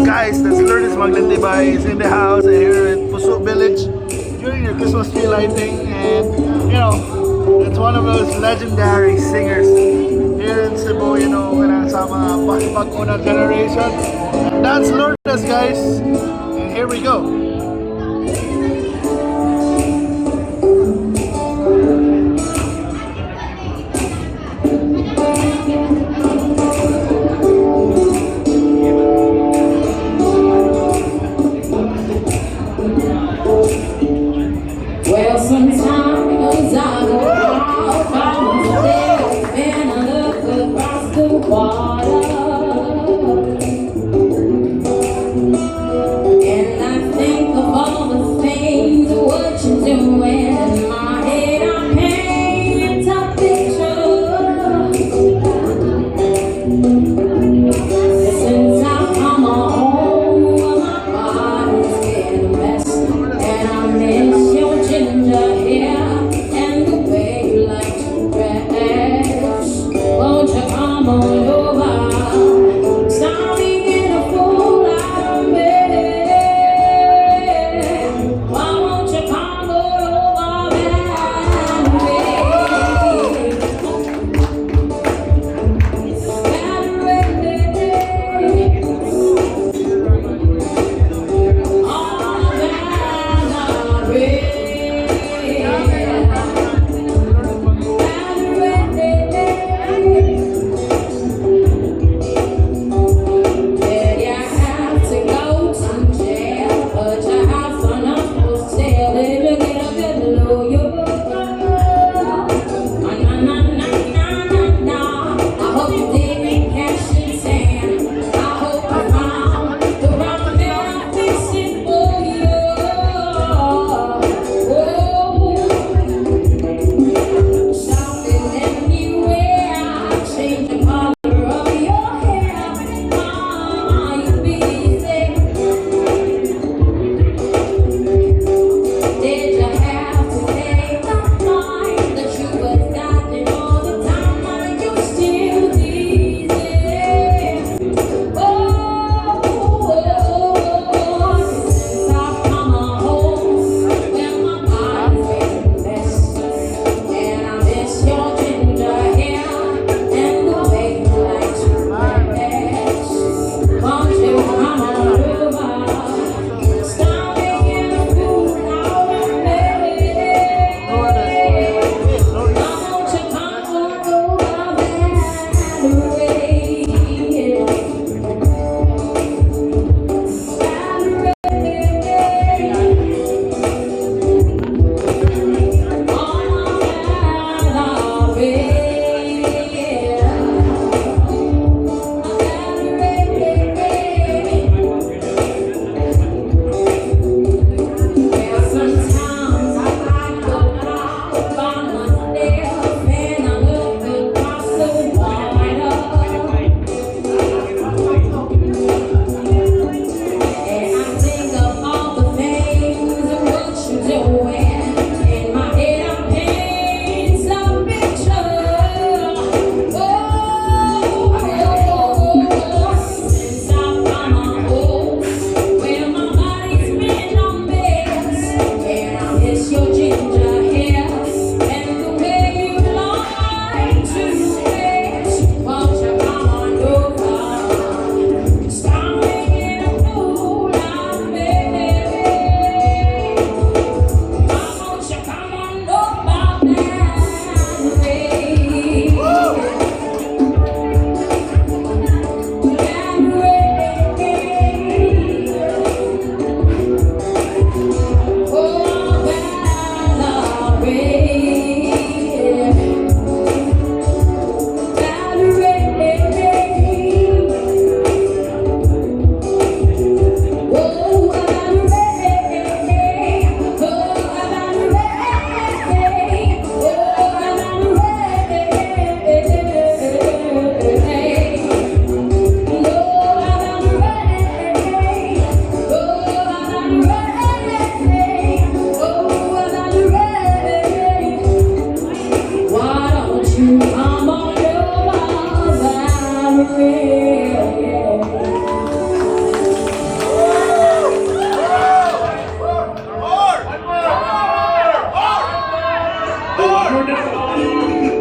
Guys, that's Lourdes Maglinte is in the house and here at Puso Village during your Christmas tree lighting, and you know, it's one of those legendary singers here in Cebu, you know, sa mga pag generation. And that's Lourdes, guys. And here we go. Well, sometimes I go out by myself and I look across the water, and I think more.